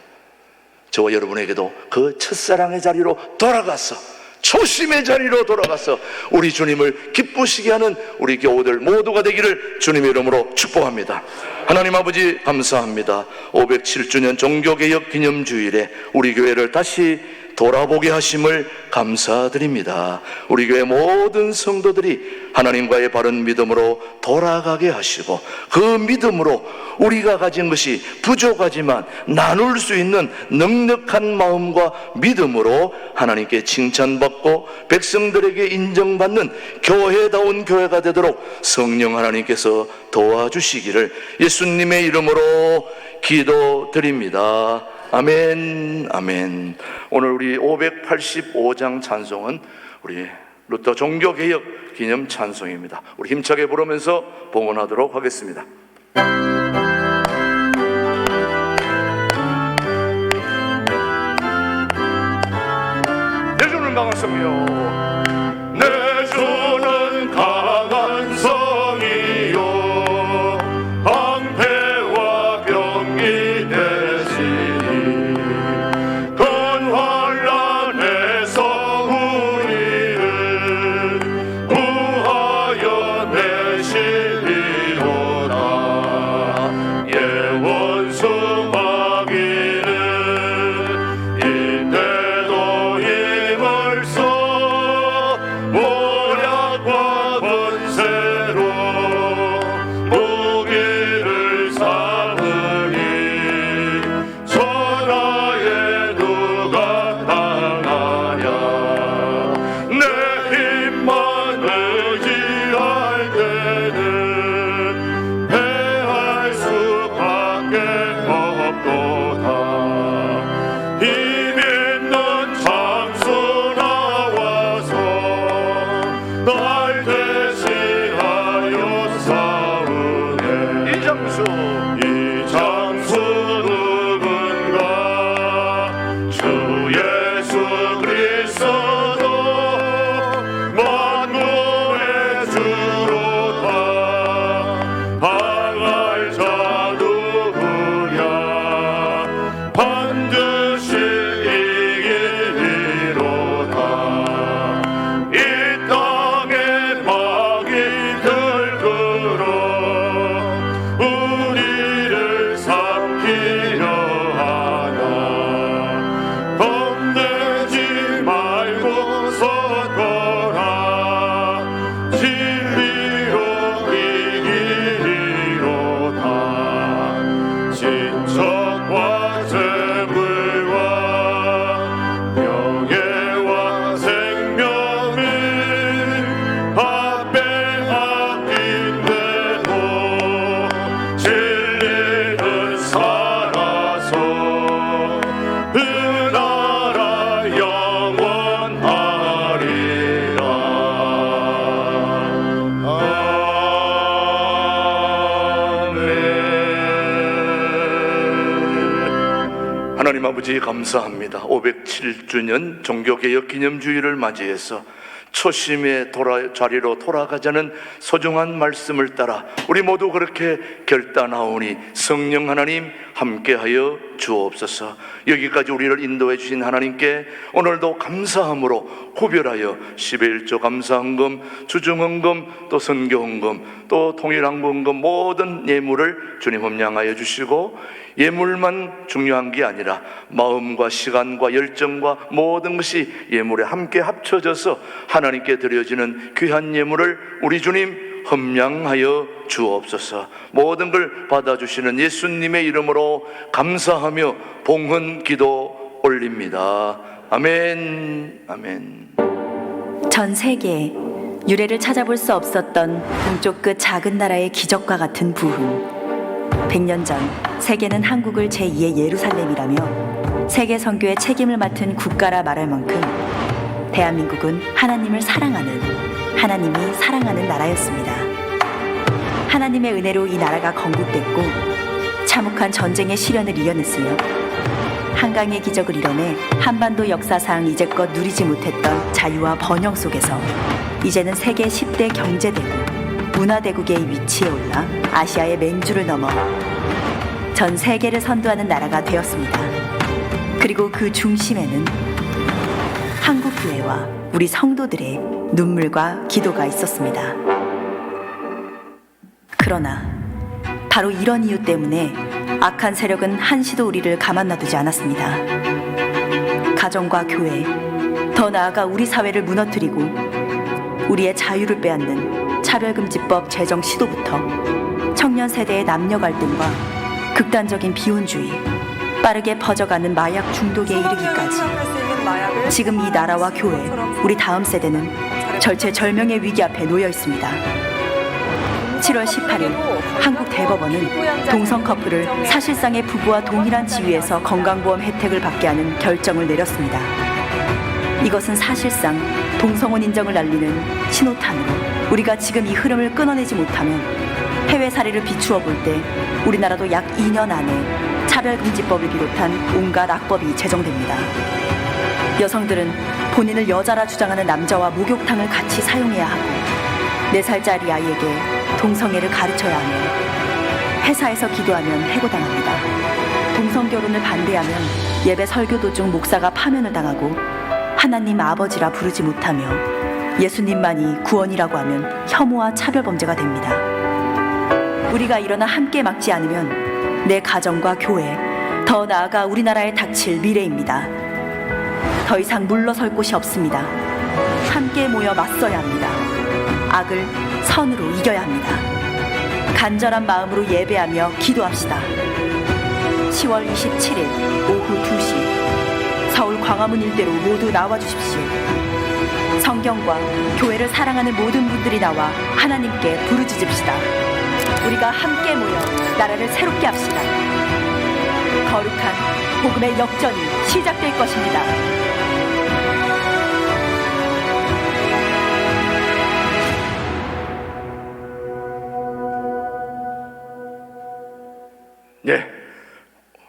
저와 여러분에게도 그 첫사랑의 자리로 돌아가서 초심의 자리로 돌아가서 우리 주님을 기쁘시게 하는 우리 교우들 모두가 되기를 주님의 이름으로 축복합니다. 하나님 아버지 감사합니다. 507주년 종교개혁 기념주일에 우리 교회를 다시 돌아보게 하심을 감사드립니다. 우리 교회 모든 성도들이 하나님과의 바른 믿음으로 돌아가게 하시고, 그 믿음으로 우리가 가진 것이 부족하지만 나눌 수 있는 넉넉한 마음과 믿음으로 하나님께 칭찬받고 백성들에게 인정받는 교회다운 교회가 되도록 성령 하나님께서 도와주시기를 예수님의 이름으로 기도드립니다. 아멘, 아멘. 오늘 우리 585장 찬송은 우리 루터 종교개혁 기념 찬송입니다. 우리 힘차게 부르면서 봉헌하도록 하겠습니다. 내 주는 강한 성이요, 내 주는 강한 성이요, 방패와 병이 되시니 큰 환난에서 우리를 구하여 내시리로다. 예원수 마귀는 이때도 힘을 써 모략과 번세로 무기를 삼으니 천하에 누가 당하랴. 내 힘만 의지할 때는 패할 수밖에 없도다. 힘 있는 장수 나와서 날 대신하여 싸우네. 이 장수 누군가? 주 예수 그리스도 만국의 주로다. 방할 자 누구냐? 반드시 이기리로다. 이 땅에 막이 들끓어 우리를 삼키려 하나. 겁내지 말고 서거라. 진리로 이기리로다. 친척과 재물과 명예와 생명이 앞에 아낀대도 진리는 살아서 그 나라 영원하리라. 아멘. 하나님 아버지 감사합니다. 507주년 종교개혁 기념주의를 맞이해서 초심의 자리로 돌아가자는 소중한 말씀을 따라 우리 모두 그렇게 결단하오니 성령 하나님 함께하여 주옵소서. 여기까지 우리를 인도해 주신 하나님께 오늘도 감사함으로 구별하여 11조 감사헌금, 주중헌금, 또 선교헌금, 또 통일항공헌금 모든 예물을 주님 험량하여 주시고, 예물만 중요한 게 아니라 마음과 시간과 열정과 모든 것이 예물에 함께 합쳐져서 하나님께 드려지는 귀한 예물을 우리 주님 험량하여 주옵소서. 모든 걸 받아주시는 예수님의 이름으로 감사하며 봉헌 기도 올립니다. 아멘, 아멘. 전 세계에 유래를 찾아볼 수 없었던 동쪽 끝 작은 나라의 기적과 같은 부흥. 100년 전 세계는 한국을 제2의 예루살렘이라며 세계 선교의 책임을 맡은 국가라 말할 만큼 대한민국은 하나님을 사랑하는, 하나님이 사랑하는 나라였습니다. 하나님의 은혜로 이 나라가 건국됐고 참혹한 전쟁의 시련을 이겨냈으며 한강의 기적을 이뤄내 한반도 역사상 이제껏 누리지 못했던 자유와 번영 속에서 이제는 세계 10대 경제대국, 문화대국의 위치에 올라 아시아의 맨주를 넘어 전 세계를 선도하는 나라가 되었습니다. 그리고 그 중심에는 한국교회와 우리 성도들의 눈물과 기도가 있었습니다. 그러나 바로 이런 이유 때문에 악한 세력은 한시도 우리를 가만 놔두지 않았습니다. 가정과 교회, 더 나아가 우리 사회를 무너뜨리고 우리의 자유를 빼앗는 차별금지법 제정 시도부터 청년 세대의 남녀 갈등과 극단적인 비혼주의, 빠르게 퍼져가는 마약 중독에 이르기까지 지금 이 나라와 교회, 우리 다음 세대는 절체절명의 위기 앞에 놓여 있습니다. 7월 18일 한국 대법원은 동성 커플을 사실상의 부부와 동일한 지위에서 건강보험 혜택을 받게 하는 결정을 내렸습니다. 이것은 사실상 동성혼 인정을 날리는 신호탄으로 우리가 지금 이 흐름을 끊어내지 못하면 해외 사례를 비추어 볼 때 우리나라도 약 2년 안에 차별금지법을 비롯한 온갖 악법이 제정됩니다. 여성들은 본인을 여자라 주장하는 남자와 목욕탕을 같이 사용해야 하고 4살짜리 아이에게 동성애를 가르쳐야 하며 회사에서 기도하면 해고당합니다. 동성결혼을 반대하면 예배 설교 도중 목사가 파면을 당하고 하나님 아버지라 부르지 못하며 예수님만이 구원이라고 하면 혐오와 차별범죄가 됩니다. 우리가 일어나 함께 막지 않으면 내 가정과 교회, 더 나아가 우리나라에 닥칠 미래입니다. 더 이상 물러설 곳이 없습니다. 함께 모여 맞서야 합니다. 악을 선으로 이겨야 합니다. 간절한 마음으로 예배하며 기도합시다. 10월 27일 오후 2시 서울 광화문 일대로 모두 나와주십시오. 성경과 교회를 사랑하는 모든 분들이 나와 하나님께 부르짖읍시다. 우리가 함께 모여 나라를 새롭게 합시다. 거룩한 복음의 역전이 시작될 것입니다. 네,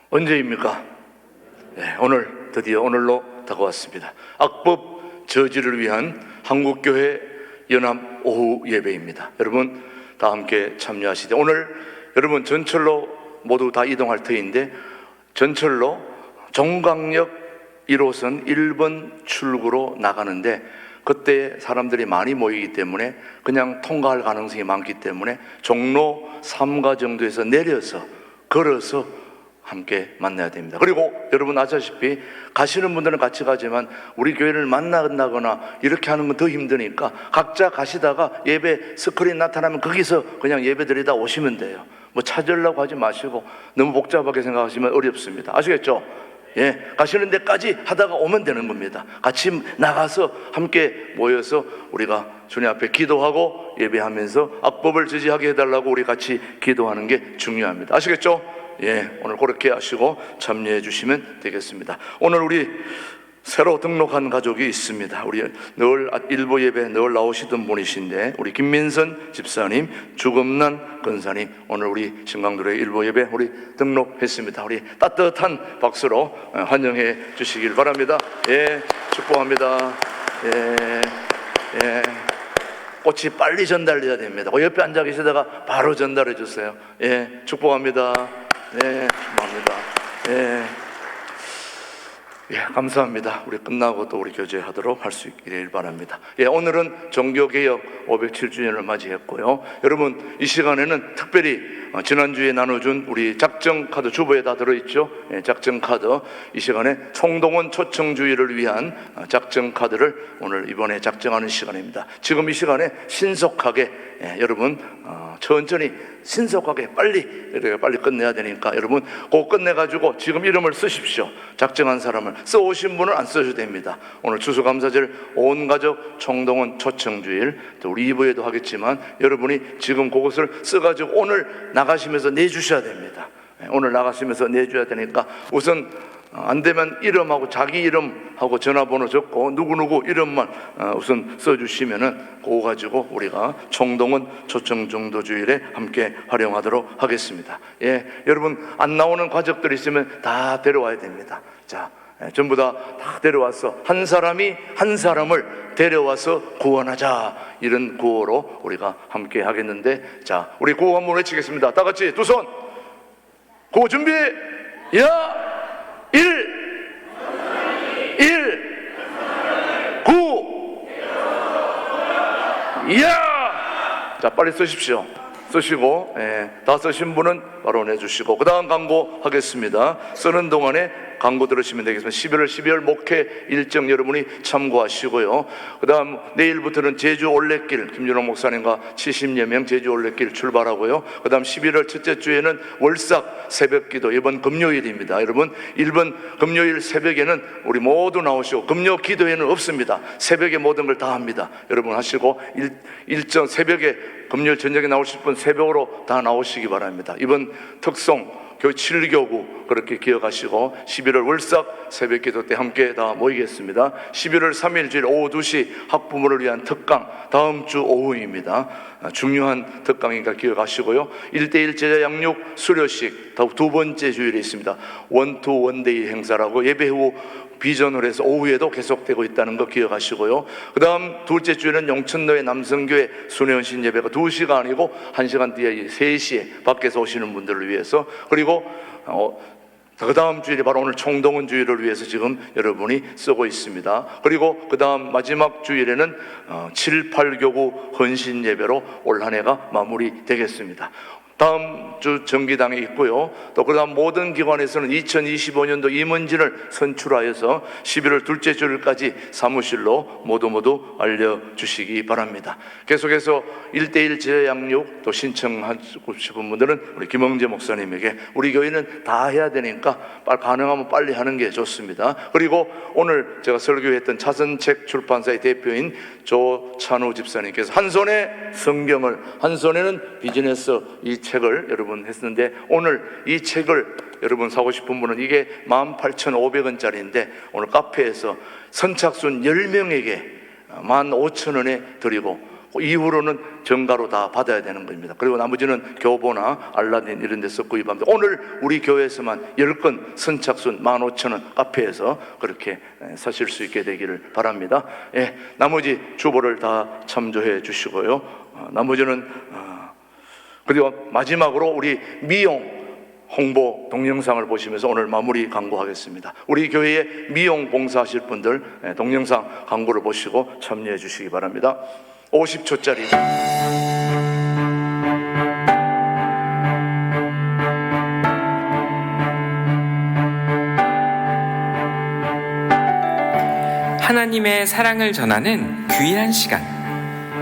언제입니까? 네, 오늘 드디어 오늘로 다가왔습니다. 악법 저지를 위한 한국교회 연합 오후 예배입니다. 여러분 다 함께 참여하시되 오늘 여러분 전철로 모두 다 이동할 터인데 전철로 종강역 1호선 1번 출구로 나가는데 그때 사람들이 많이 모이기 때문에 그냥 통과할 가능성이 많기 때문에 종로 3가 정도에서 내려서 걸어서 함께 만나야 됩니다. 그리고 여러분 아시다시피 가시는 분들은 같이 가지만 우리 교회를 만나거나 이렇게 하는 건 더 힘드니까 각자 가시다가 예배 스크린 나타나면 거기서 그냥 예배 드리다 오시면 돼요. 뭐 찾으려고 하지 마시고 너무 복잡하게 생각하시면 어렵습니다. 아시겠죠? 예, 가시는 데까지 하다가 오면 되는 겁니다. 같이 나가서 함께 모여서 우리가 주님 앞에 기도하고 예배하면서 악법을 저지하게 해달라고 우리 같이 기도하는 게 중요합니다. 아시겠죠? 예, 오늘 그렇게 하시고 참여해 주시면 되겠습니다. 오늘 우리 새로 등록한 가족이 있습니다. 우리 늘 일부 예배 늘 나오시던 분이신데 우리 김민선 집사님, 주금란 권사님 오늘 우리 신강도의 일부 예배 우리 등록했습니다. 우리 따뜻한 박수로 환영해 주시길 바랍니다. 예, 축복합니다. 예. 꽃이 빨리 전달돼야 됩니다. 그 옆에 앉아 계시다가 바로 전달해 주세요. 예, 축복합니다. 네, 축복합니다. 예, 감사합니다. 우리 끝나고 또 우리 교제하도록 할 수 있기를 바랍니다. 예, 오늘은 종교개혁 507주년을 맞이했고요. 여러분 이 시간에는 특별히 지난주에 나눠준 우리 작정카드 주보에 다 들어있죠. 예, 작정카드 이 시간에 총동원 초청주의를 위한 작정카드를 오늘 이번에 작정하는 시간입니다. 지금 이 시간에 신속하게 여러분 천천히 신속하게 빨리 끝내야 되니까 여러분 꼭 끝내가지고 지금 이름을 쓰십시오. 작정한 사람을 써오신 분은 안 써셔도 됩니다. 오늘 추수감사절 온 가족 총동원 초청주일 또 우리 2부에도 하겠지만 여러분이 지금 그것을 써가지고 오늘 나가시면서 내주셔야 됩니다. 오늘 나가시면서 내줘야 되니까 우선 안 되면 이름하고 자기 이름하고 전화번호 적고 누구누구 이름만 우선 써주시면은 그거 가지고 우리가 총동원 초청종도주일에 함께 활용하도록 하겠습니다. 예, 여러분 안 나오는 가족들 있으면 다 데려와야 됩니다. 자, 전부 다 데려와서 한 사람이 한 사람을 데려와서 구원하자 이런 구호로 우리가 함께 하겠는데 자, 우리 구호 한번 외치겠습니다. 다 같이 두 손 구호 준비 야 1 9 이야! 자, 빨리 쓰십시오. 쓰시고, 다 쓰신 분은 바로 내주시고, 그 다음 광고 하겠습니다. 쓰는 동안에 광고 들으시면 되겠습니다. 11월 12월 목회 일정 여러분이 참고하시고요. 그 다음 내일부터는 제주 올레길, 김준호 목사님과 70여 명 제주 올레길 출발하고요. 그 다음 11월 첫째 주에는 월삭 새벽기도, 이번 금요일입니다. 여러분, 이번 금요일 새벽에는 우리 모두 나오시고, 금요 기도회는 없습니다. 새벽에 모든 걸 다 합니다. 여러분 하시고, 일정 새벽에 금요일 저녁에 나오실 분 새벽으로 다 나오시기 바랍니다. 이번 특송 교회 7교구 그렇게 기억하시고 11월 월삭 새벽기도 때 함께 다 모이겠습니다. 11월 3일 주일 오후 2시 학부모를 위한 특강 다음 주 오후입니다. 중요한 특강이니까 기억하시고요. 1대1 제자 양육 수료식 두 번째 주일에 있습니다. 원투 원데이 행사라고 예배 후 비전을 해서 오후에도 계속되고 있다는 거 기억하시고요. 그 다음 둘째 주에는 용천로의 남성교회 순회원신 예배가 2시간이고 1시간 뒤에 3시에 밖에서 오시는 분들을 위해서, 그리고 그 다음 주일이 바로 오늘 총동원 주일을 위해서 지금 여러분이 쓰고 있습니다. 그리고 그 다음 마지막 주일에는 7, 8교구 헌신 예배로 올 한 해가 마무리되겠습니다. 다음 주 정기당에 있고요. 또 그 다음 모든 기관에서는 2025년도 임원진을 선출하여서 11월 둘째 주일까지 사무실로 모두 알려주시기 바랍니다. 계속해서 1대1 제양육 또 신청하고 싶은 분들은 우리 김영재 목사님에게, 우리 교회는 다 해야 되니까 가능하면 빨리 하는 게 좋습니다. 그리고 오늘 제가 설교했던 차선책 출판사의 대표인 조찬우 집사님께서 한 손에 성경을, 한 손에는 비즈니스 이 책을 여러분 했는데, 오늘 이 책을 여러분 사고 싶은 분은 이게 18,500원짜리인데 오늘 카페에서 선착순 10명에게 15,000원에 드리고 이후로는 정가로 다 받아야 되는 겁니다. 그리고 나머지는 교보나 알라딘 이런 데서 구입합니다. 오늘 우리 교회에서만 10건 선착순 15,000원 카페에서 그렇게 사실 수 있게 되기를 바랍니다. 나머지 주보를 다 참조해 주시고요. 나머지는 그리고 마지막으로 우리 미용 홍보 동영상을 보시면서 오늘 마무리 광고하겠습니다. 우리 교회에 미용 봉사하실 분들 동영상 광고를 보시고 참여해 주시기 바랍니다. 50초짜리 하나님의 사랑을 전하는 귀한 시간,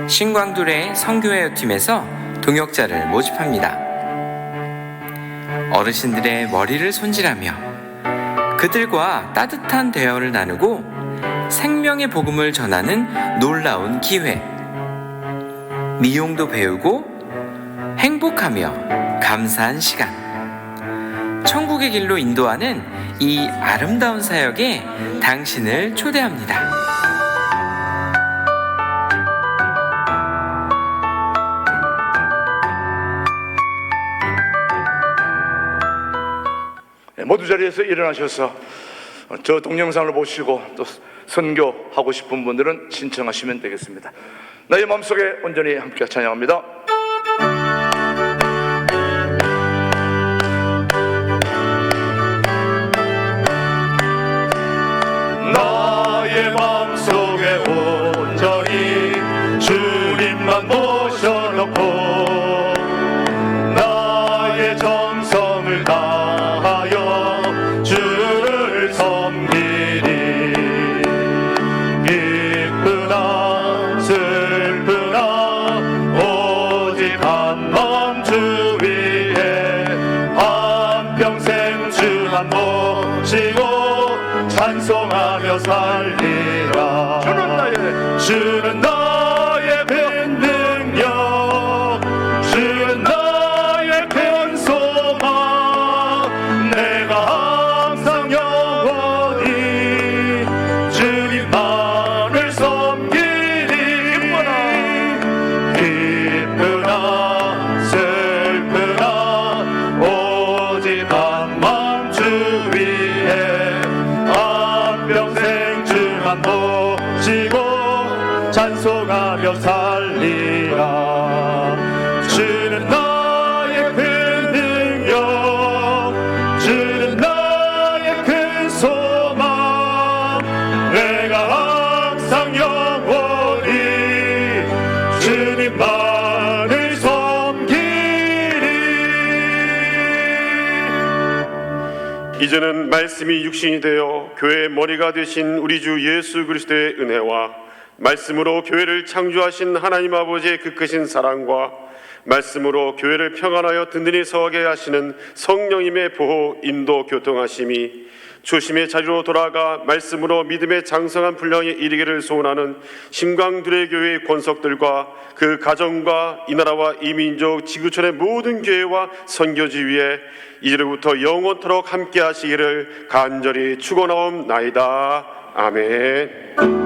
신광둘의 성교회요 팀에서 동역자를 모집합니다. 어르신들의 머리를 손질하며 그들과 따뜻한 대화를 나누고 생명의 복음을 전하는 놀라운 기회. 미용도 배우고 행복하며 감사한 시간. 천국의 길로 인도하는 이 아름다운 사역에 당신을 초대합니다. 모두 자리에서 일어나셔서 저 동영상을 보시고 또 선교하고 싶은 분들은 신청하시면 되겠습니다. 나의 마음속에 온전히 함께 찬양합니다. 나의 마음속에 온전히 주님만 모셔놓고 나의 정성을 다하여 주를 섬기리. 기쁘나 슬프나 오직 한 마음 주 위에 한평생 주만 모시고 찬송하며 살리라. 주는 나의 큰 능력, 주는 나의 큰 소망. 내가 항상 영원히 주님만을 섬기리. 기쁘나 슬프나 오직 한 마음 주 위에 한평생 주만 모시고 찬송하며 살리라. 주는 나의 큰 능력, 주는 나의 큰 소망. 내가 항상 영원히 주님만을 이제는 말씀이 육신이 되어 교회의 머리가 되신 우리 주 예수 그리스도의 은혜와 말씀으로 교회를 창조하신 하나님 아버지의 그 크신 사랑과 말씀으로 교회를 평안하여 든든히 서게 하시는 성령님의 보호, 인도, 교통하심이 초심의 자리로 돌아가 말씀으로 믿음의 장성한 분량에 이르기를 소원하는 신광두레 교회의 권석들과 그 가정과 이 나라와 이 민족 지구촌의 모든 교회와 선교지 위에 이제로부터 영원토록 함께 하시기를 간절히 축원하옵나이다. 아멘.